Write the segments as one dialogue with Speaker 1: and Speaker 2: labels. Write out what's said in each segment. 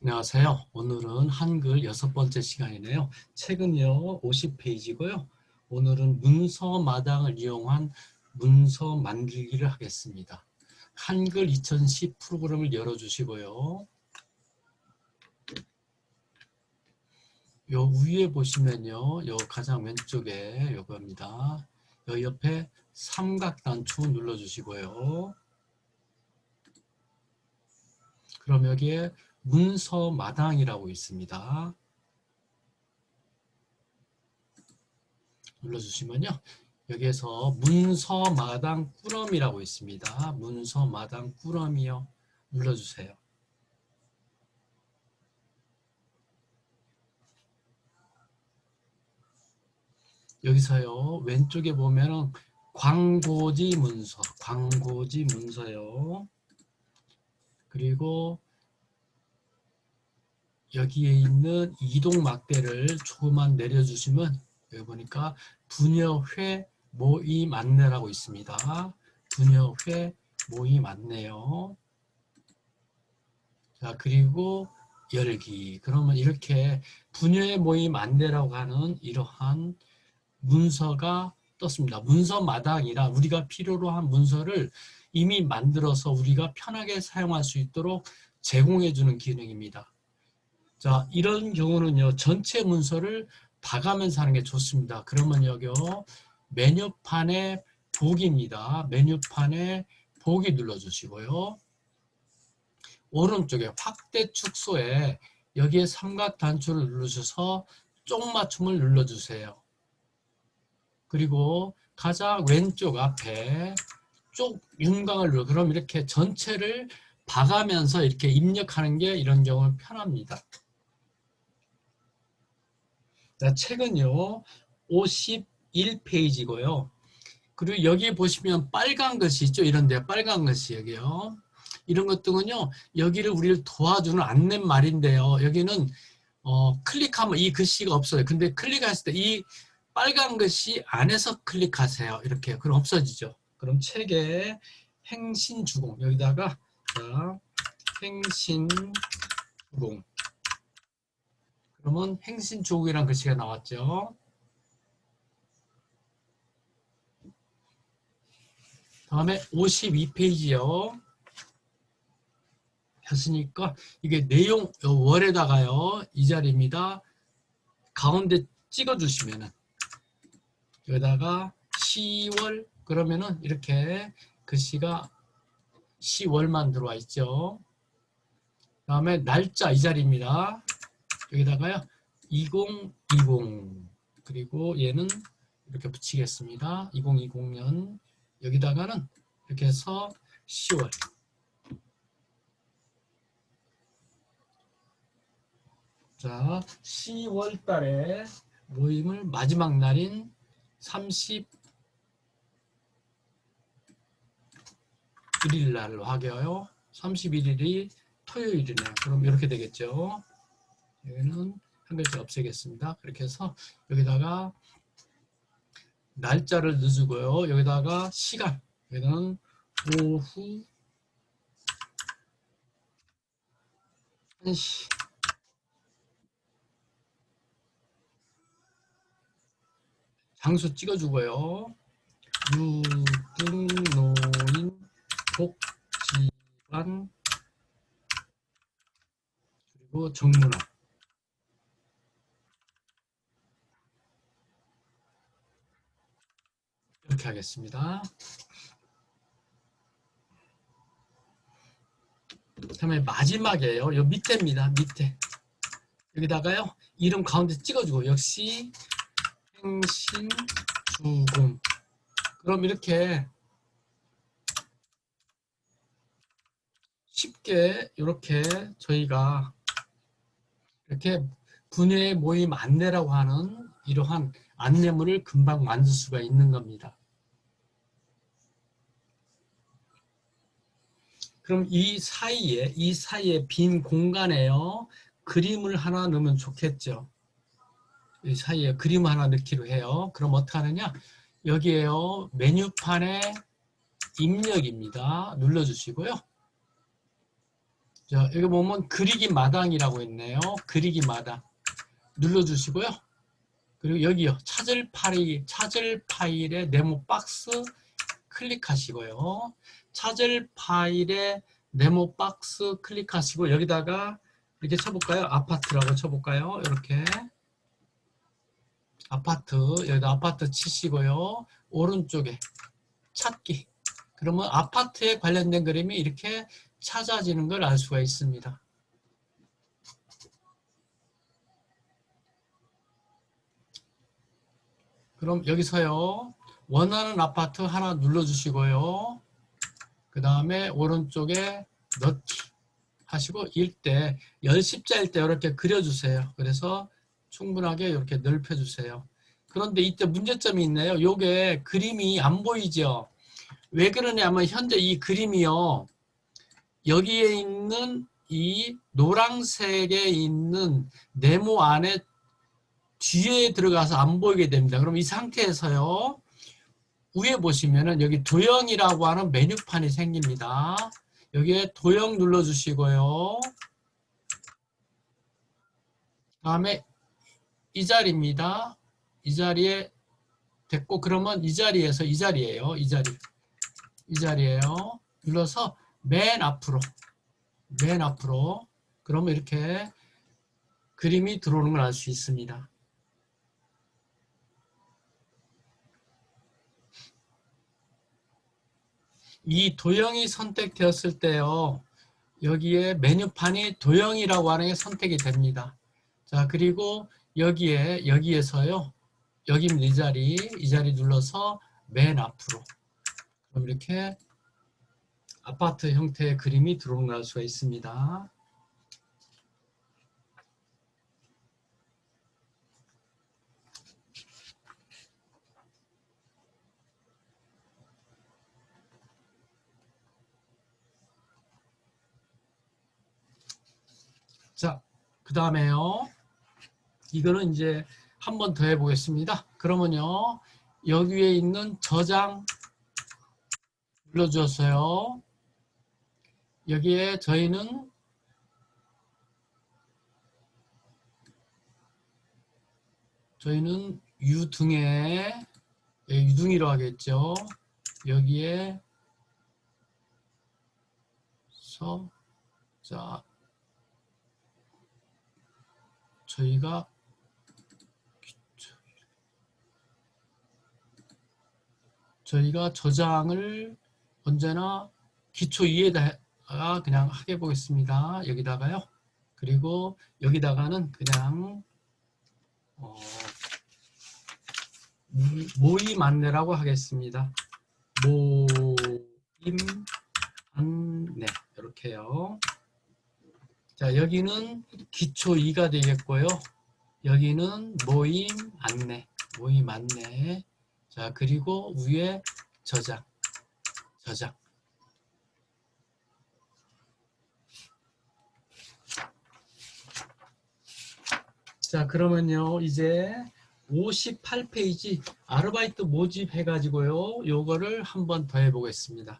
Speaker 1: 안녕하세요. 오늘은 한글 6번째 시간이네요. 책은요 50페이지고요. 오늘은 문서 마당을 이용한 문서 만들기를 하겠습니다. 한글 2010 프로그램을 열어주시고요. 요 위에 보시면요. 요 가장 왼쪽에 요겁니다. 요 옆에 삼각단추 눌러주시고요. 그럼 여기에 문서 마당이라고 있습니다. 눌러주시면요. 여기에서 문서마당 꾸러미라고 있습니다. 문서마당 꾸러미요. 눌러주세요. 여기서요. 왼쪽에 보면은 광고지 문서요. 그리고 여기에 있는 이동 막대를 조금만 내려주시면 여기 보니까 분여회 모임 안내라고 있습니다. 분여회 모임 안내요. 자, 그리고 열기. 그러면 이렇게 분여회 모임 안내라고 하는 이러한 문서가 떴습니다. 문서마당이라 우리가 필요로 한 문서를 이미 만들어서 우리가 편하게 사용할 수 있도록 제공해주는 기능입니다. 자, 이런 경우는요, 전체 문서를 봐가면서 하는 게 좋습니다. 그러면 여기요, 메뉴판에 보기입니다. 메뉴판에 보기 눌러주시고요. 오른쪽에 확대 축소에 여기에 삼각 단추를 누르셔서 쪽 맞춤을 눌러주세요. 그리고 가장 왼쪽 앞에 쪽 윤곽을 눌러. 그럼 이렇게 전체를 봐가면서 이렇게 입력하는 게 이런 경우는 편합니다. 자, 책은요 51페이지고요. 그리고 여기 보시면 빨간 글씨 있죠? 이런데 빨간 글씨 여기요. 이런 것들은요 여기를 우리를 도와주는 안내말인데요. 여기는 클릭하면 이 글씨가 없어요. 근데 클릭했을 때 이 빨간 글씨 안에서 클릭하세요. 이렇게. 그럼 없어지죠. 그럼 책에 행신주공 여기다가 자, 행신주공 그러면 행신주공이라는 글씨가 나왔죠. 다음에 52페이지요. 했으니까 이게 내용 월에다가요. 이 자리입니다. 가운데 찍어주시면은 여기다가 10월 그러면은 이렇게 글씨가 10월만 들어와 있죠. 다음에 날짜 이 자리입니다. 여기다가요 2020 그리고 얘는 이렇게 붙이겠습니다. 2020년 여기다가는 이렇게 해서 10월 자 10월 달에 모임을 마지막 날인 31일 날로 하게요. 31일이 토요일이네요. 그럼 이렇게 되겠죠. 여기는 한 글자 없애겠습니다. 그렇게 해서 여기다가 날짜를 넣어주고요. 여기다가 시간 여기는 오후 1시 장소 찍어주고요. 유등노인 복지관 그리고 정문화 이렇게 하겠습니다. 그다음에 마지막이에요. 요 밑에입니다. 밑에 여기다가요 이름 가운데 찍어주고 역시 행신주공 그럼 이렇게 쉽게 이렇게 저희가 이렇게 분야의 모임 안내라고 하는 이러한 안내물을 금방 만들 수가 있는 겁니다. 그럼 이 사이에 빈 공간에요 그림을 하나 넣으면 좋겠죠. 이 사이에 그림 하나 넣기로 해요. 그럼 어떻게 하느냐? 여기에요 메뉴판에 입력입니다. 눌러주시고요. 자, 여기 보면 그리기 마당이라고 있네요. 그리기 마당 눌러주시고요. 그리고 여기요. 찾을 파일의 네모 박스 클릭하시고요. 찾을 파일의 네모 박스 클릭하시고 여기다가 이렇게 쳐볼까요? 아파트라고 쳐볼까요? 이렇게 아파트, 여기다 아파트 치시고요. 오른쪽에 찾기. 그러면 아파트에 관련된 그림이 이렇게 찾아지는 걸 알 수가 있습니다. 그럼 여기서요. 원하는 아파트 하나 눌러주시고요. 그 다음에 오른쪽에 넣기 하시고 일대 10자일 때 이렇게 그려주세요. 그래서 충분하게 이렇게 넓혀주세요. 그런데 이때 문제점이 있네요. 요게 그림이 안 보이죠. 왜 그러냐면 현재 이 그림이요. 여기에 있는 이 노란색에 있는 네모 안에 뒤에 들어가서 안 보이게 됩니다. 그럼 이 상태에서요. 위에 보시면은 여기 도형이라고 하는 메뉴판이 생깁니다. 여기에 도형 눌러주시고요. 다음에 이 자리입니다. 이 자리에 됐고 그러면 이 자리에서 이 자리예요. 이 자리예요. 눌러서 맨 앞으로 그러면 이렇게 그림이 들어오는 걸 알 수 있습니다. 이 도형이 선택되었을 때요. 여기에 메뉴판이 도형이라고 하는 게 선택이 됩니다. 자, 그리고 여기에서요. 여기입니다. 이 자리 눌러서 맨 앞으로. 그럼 이렇게 아파트 형태의 그림이 들어오는 걸 알 수가 있습니다. 자, 그 다음에요. 이거는 이제 한 번 더 해보겠습니다. 그러면요. 여기 위에 있는 저장 눌러주었어요. 여기에 저희는 유등에 유등이라고 하겠죠. 여기에 자 저희가 저장을 언제나 기초 2에다가 그냥 하게 보겠습니다. 여기다가요. 그리고 여기다가는 그냥 모임 안내라고 하겠습니다. 모임 안내 이렇게요. 자, 여기는 기초 2가 되겠고요. 여기는 모임 안내. 자, 그리고 위에 저장. 자, 그러면요. 이제 58페이지 아르바이트 모집 해가지고요. 요거를 한번 더 해보겠습니다.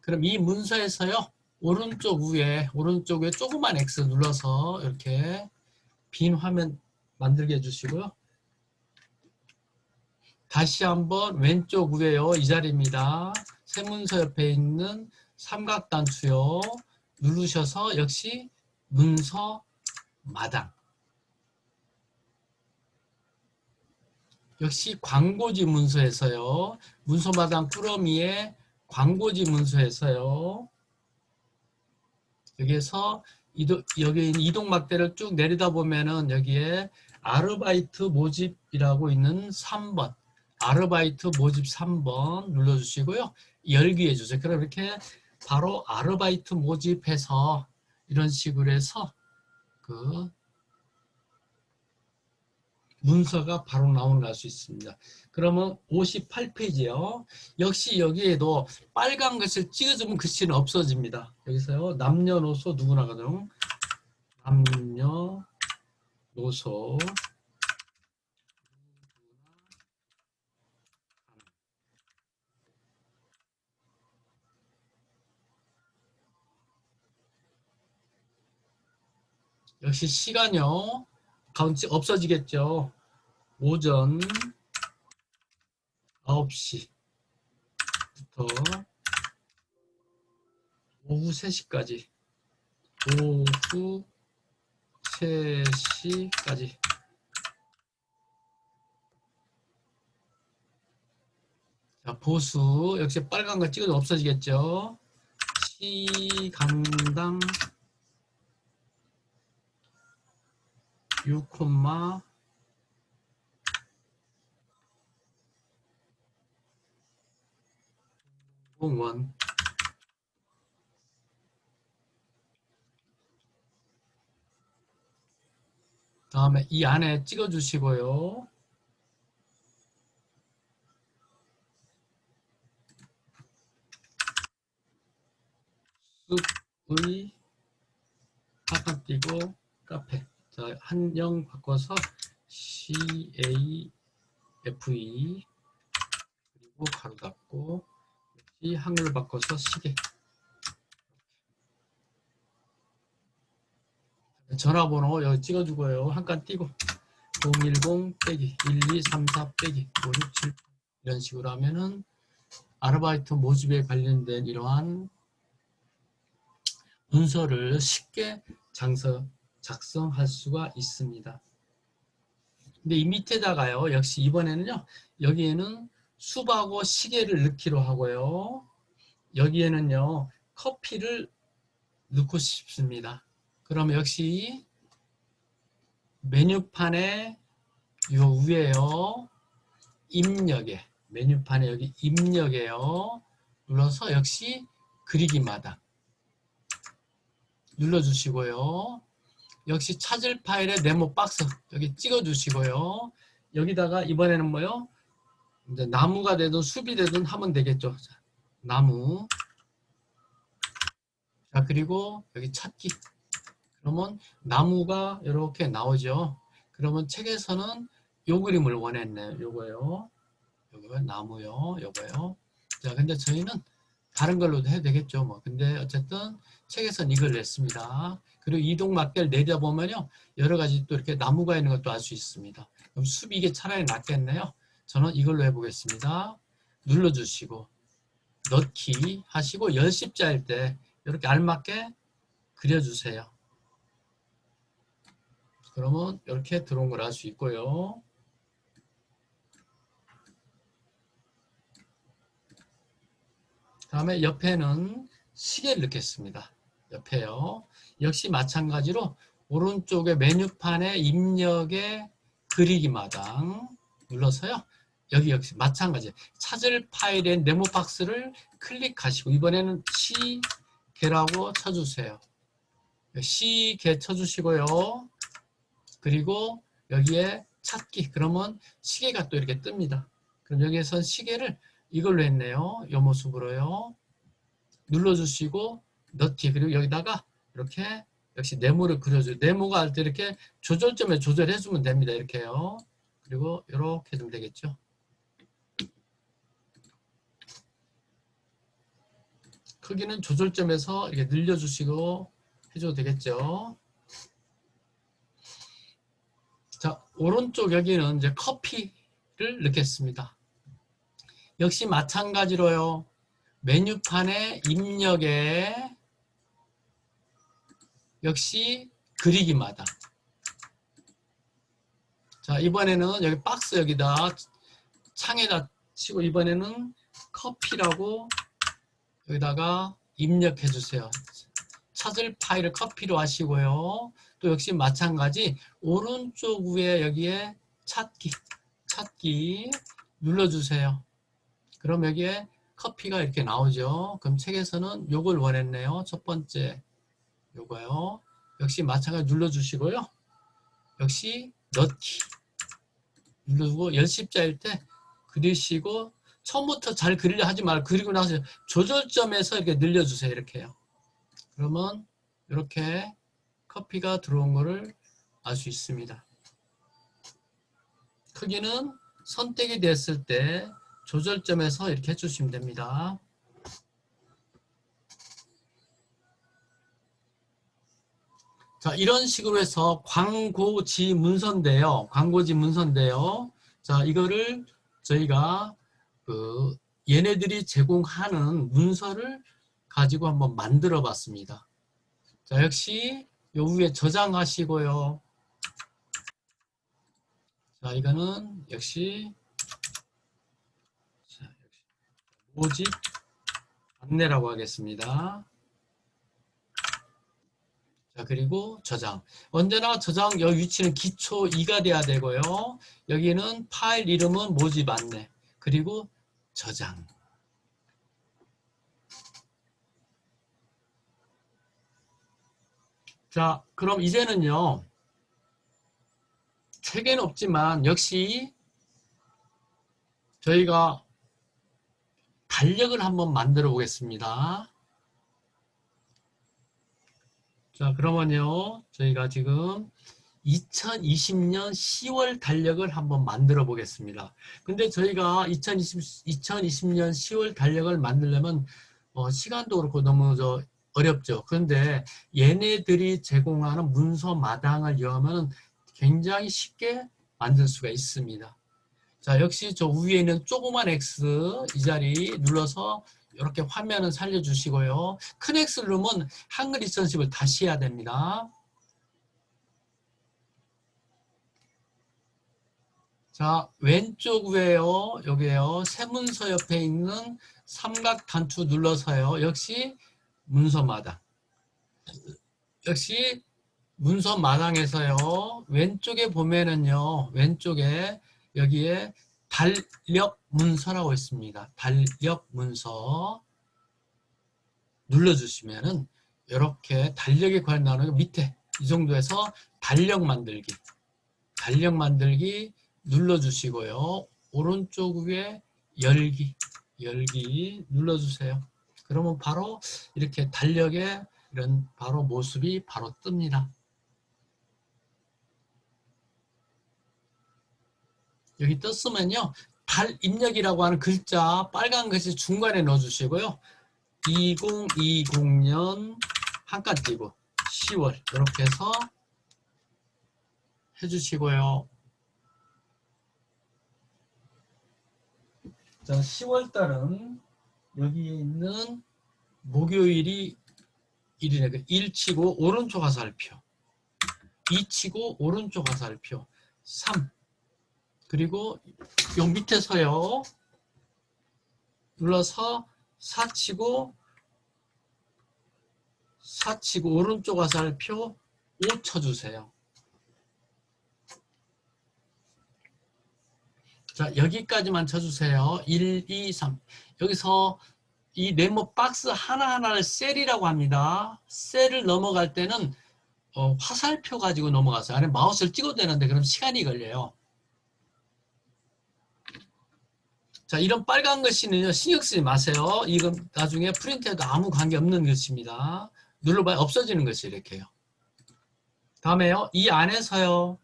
Speaker 1: 그럼 이 문서에서요. 오른쪽 위에 조그만 X 눌러서 이렇게 빈 화면 만들게 해주시고요. 다시 한번 왼쪽 위에요. 이 자리입니다. 새 문서 옆에 있는 삼각단추요. 누르셔서 역시 문서 마당. 역시 광고지 문서에서요. 문서마당 꾸러미에 광고지 문서에서요. 여기에서 여기 있는 이동막대를 쭉 내리다 보면은 여기에 아르바이트 모집이라고 있는 3번. 아르바이트 모집 3번 눌러주시고요. 열기 해주세요. 그럼 이렇게 바로 아르바이트 모집해서 이런 식으로 해서 그 문서가 바로 나오는 걸 알 수 있습니다. 그러면 58페이지요. 역시 여기에도 빨간 것을 찍어주면 글씨는 없어집니다. 여기서요. 남녀노소 누구나 가정 남녀노소 역시 시간요. 가운데 없어지겠죠. 오전 9시부터 오후 3시까지. 오후 3시까지. 자, 보수 역시 빨간 거 찍어도 없어지겠죠. 시간당 6,01. 다음에 이 안에 찍어 주시고요. 숲의 바깥 띄고 카페. 자, 한영 바꿔서 CAFE 그리고 가로 닫고 이 한글 바꿔서 시계. 전화번호 여기 찍어주고요. 한 칸 띄고 010 빼기 1234 빼기 567 이런 식으로 하면은 아르바이트 모집에 관련된 이러한 문서를 쉽게 작성할 수가 있습니다. 근데 이 밑에다가요. 역시 이번에는요. 여기에는 숲하고 시계를 넣기로 하고요. 여기에는요. 커피를 넣고 싶습니다. 그럼 역시 메뉴판에 요 위에요. 입력에 메뉴판에 여기 입력에요. 눌러서 역시 그리기마다 눌러주시고요. 역시 찾을 파일의 네모 박스 여기 찍어주시고요. 여기다가 이번에는 뭐요? 이제 나무가 되든 숲이 되든 하면 되겠죠. 자, 나무. 자, 그리고 여기 찾기. 그러면 나무가 이렇게 나오죠. 그러면 책에서는 요 그림을 원했네요. 요거요. 요거 나무요. 요거요. 자, 근데 저희는 다른 걸로도 해도 되겠죠. 뭐. 근데 어쨌든 책에서는 이걸 냈습니다. 그리고 이동막대를 내려보면요. 여러 가지 또 이렇게 나무가 있는 것도 알 수 있습니다. 그럼 숲이 이게 차라리 낫겠네요. 저는 이걸로 해보겠습니다. 눌러주시고 넣기 하시고 열십자일 때 이렇게 알맞게 그려주세요. 그러면 이렇게 들어온 걸 알 수 있고요. 다음에 옆에는 시계를 넣겠습니다. 옆에요. 역시 마찬가지로 오른쪽에 메뉴판에 입력에 그리기 마당 눌러서요. 여기 역시 마찬가지 찾을 파일의 네모 박스를 클릭하시고 이번에는 시계라고 쳐주세요. 시계 쳐주시고요. 그리고 여기에 찾기 그러면 시계가 또 이렇게 뜹니다. 그럼 여기에선 시계를 이걸로 했네요. 이 모습으로요. 눌러주시고 넣기 그리고 여기다가 이렇게 역시 네모를 그려줘요. 네모가 할 때 이렇게 조절점에 조절해주면 됩니다. 이렇게요. 그리고 이렇게 좀 되겠죠. 크기는 조절점에서 이렇게 늘려주시고 해줘도 되겠죠. 자, 오른쪽 여기는 이제 커피를 넣겠습니다. 역시 마찬가지로요. 메뉴판에 입력에 역시 그리기마다. 자, 이번에는 여기 박스 여기다 창에다 치고 이번에는 커피라고 여기다가 입력해 주세요. 찾을 파일을 커피로 하시고요. 또 역시 마찬가지 오른쪽 위에 여기에 찾기 눌러주세요. 그럼 여기에 커피가 이렇게 나오죠. 그럼 책에서는 요걸 원했네요. 첫 번째 요거요. 역시 마찬가지 눌러주시고요. 역시 넣기 누르고 열십자일 때 그리시고 처음부터 잘 그리려 하지 말고 그리고 나서 조절점에서 이렇게 늘려주세요. 이렇게요. 그러면 이렇게 커피가 들어온 거를 알 수 있습니다. 크기는 선택이 됐을 때 조절점에서 이렇게 해주시면 됩니다. 자, 이런 식으로 해서 광고지 문서인데요. 광고지 문서인데요. 자, 이거를 저희가 그 얘네들이 제공하는 문서를 가지고 한번 만들어 봤습니다. 자, 역시 요 위에 저장하시고요. 자, 이거는 역시 모집 안내라고 하겠습니다. 자, 그리고 저장. 언제나 저장 여기 위치는 기초 2가 돼야 되고요. 여기는 파일 이름은 모집 안내. 그리고 저장. 자, 그럼 이제는요. 책에는 없지만 역시 저희가 달력을 한번 만들어 보겠습니다. 자, 그러면요. 저희가 지금 2020년 10월 달력을 한번 만들어 보겠습니다. 근데 저희가 2020년 10월 달력을 만들려면 시간도 그렇고 너무 어렵죠. 그런데 얘네들이 제공하는 문서 마당을 이용하면 굉장히 쉽게 만들 수가 있습니다. 자, 역시 저 위에 있는 조그만 X 이 자리 눌러서 이렇게 화면을 살려주시고요. 큰 X 누르면 한글 입선식을 다시 해야 됩니다. 자, 왼쪽 위에요. 여기에요. 새 문서 옆에 있는 삼각 단추 눌러서요. 역시 문서 마당. 역시 문서 마당에서요. 왼쪽에 보면은요. 왼쪽에 여기에 달력 문서라고 있습니다. 달력 문서 눌러주시면은 이렇게 달력에 관련하는 밑에 이 정도에서 달력 만들기 눌러주시고요. 오른쪽 위에 열기 눌러주세요. 그러면 바로 이렇게 달력에 이런 바로 모습이 바로 뜹니다. 여기 떴으면요. 달 입력이라고 하는 글자 빨간 글씨 중간에 넣어주시고요. 2020년 한칸 띄고 10월 이렇게 해서 해주시고요. 자, 10월 달은 여기 있는 목요일이 1이네. 1 치고 오른쪽 화살표, 2 치고 오른쪽 화살표, 3 그리고 요 밑에서요 눌러서 4 치고 오른쪽 화살표 5 쳐주세요. 자, 여기까지만 쳐주세요. 1, 2, 3. 여기서 이 네모 박스 하나하나를 셀이라고 합니다. 셀을 넘어갈 때는 화살표 가지고 넘어가서 안에 마우스를 찍어도 되는데 그럼 시간이 걸려요. 자, 이런 빨간 글씨는요, 신경 쓰지 마세요. 이건 나중에 프린트해도 아무 관계 없는 글씨입니다. 눌러봐야 없어지는 글씨 이렇게요. 다음에요, 이 안에서요,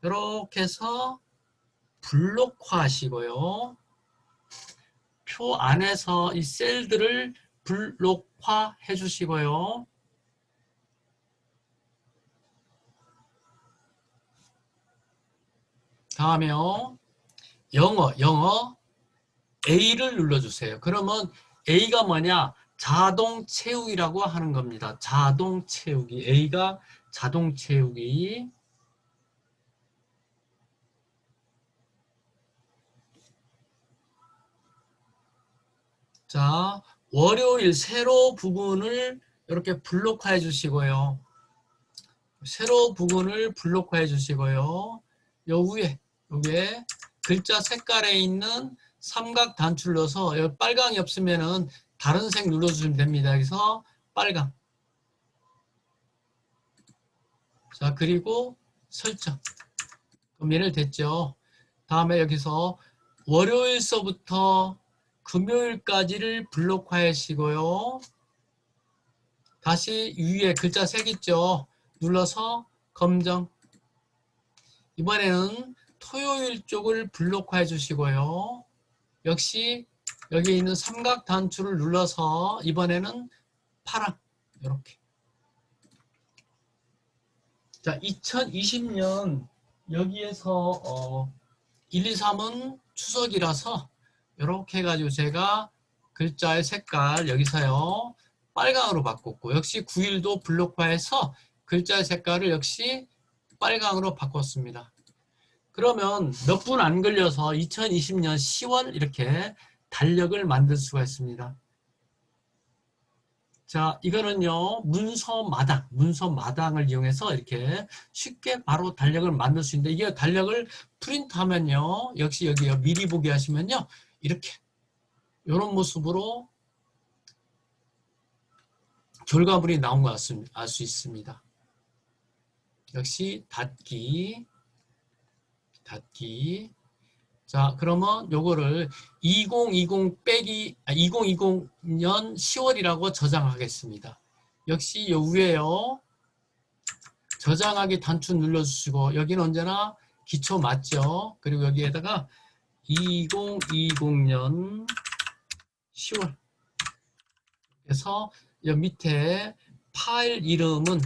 Speaker 1: 이렇게 해서 블록화 하시고요. 표 안에서 이 셀들을 블록화 해주시고요. 다음에요, 영어 A를 눌러주세요. 그러면 A가 뭐냐? 자동 채우기라고 하는 겁니다. 자동 채우기. A가 자동 채우기. 자, 월요일 세로 부분을 이렇게 블록화해 주시고요. 세로 부분을 블록화해 주시고요. 요 위에 글자 색깔에 있는 삼각 단추를 넣어서 여기 빨강이 없으면은 다른 색 눌러주시면 됩니다. 그래서 빨강. 자, 그리고 설정. 그럼 얘를 됐죠. 다음에 여기서 월요일서부터 금요일까지를 블록화하시고요. 다시 위에 글자 색 있죠. 눌러서 검정. 이번에는 토요일 쪽을 블록화해 주시고요. 역시 여기 있는 삼각 단추를 눌러서 이번에는 파랑 이렇게. 자, 2020년 여기에서 1, 2, 3은 추석이라서 이렇게 해가지고 제가 글자의 색깔 여기서요 빨강으로 바꿨고, 역시 9일도 블록화해서 글자의 색깔을 역시 빨강으로 바꿨습니다. 그러면 몇 분 안 걸려서 2020년 10월 이렇게 달력을 만들 수가 있습니다. 자, 이거는요, 문서마당을 이용해서 이렇게 쉽게 바로 달력을 만들 수 있는데, 이게 달력을 프린트하면요, 역시 여기 미리 보기 하시면요, 이렇게, 이런 모습으로 결과물이 나온 것 같습니다. 알 수 있습니다. 역시 닫기. 자, 그러면 요거를 2020년 10월이라고 저장하겠습니다. 역시 요 위에요. 저장하기 단추 눌러주시고, 여기는 언제나 기초 맞죠? 그리고 여기에다가 2020년 10월. 그래서 여 밑에 파일 이름은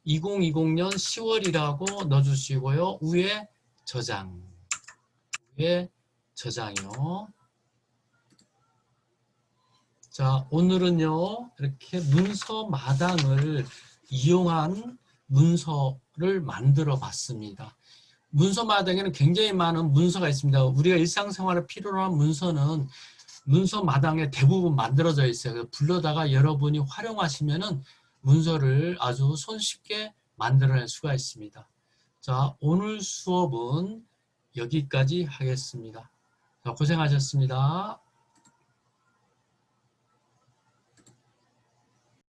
Speaker 1: 2020년 10월이라고 넣어주시고요. 위에 저장이요. 자, 오늘은요, 이렇게 문서 마당을 이용한 문서를 만들어 봤습니다. 문서 마당에는 굉장히 많은 문서가 있습니다. 우리가 일상생활에 필요로 한 문서는 문서 마당에 대부분 만들어져 있어요. 불러다가 여러분이 활용하시면은 문서를 아주 손쉽게 만들어낼 수가 있습니다. 자, 오늘 수업은 여기까지 하겠습니다. 자, 고생하셨습니다.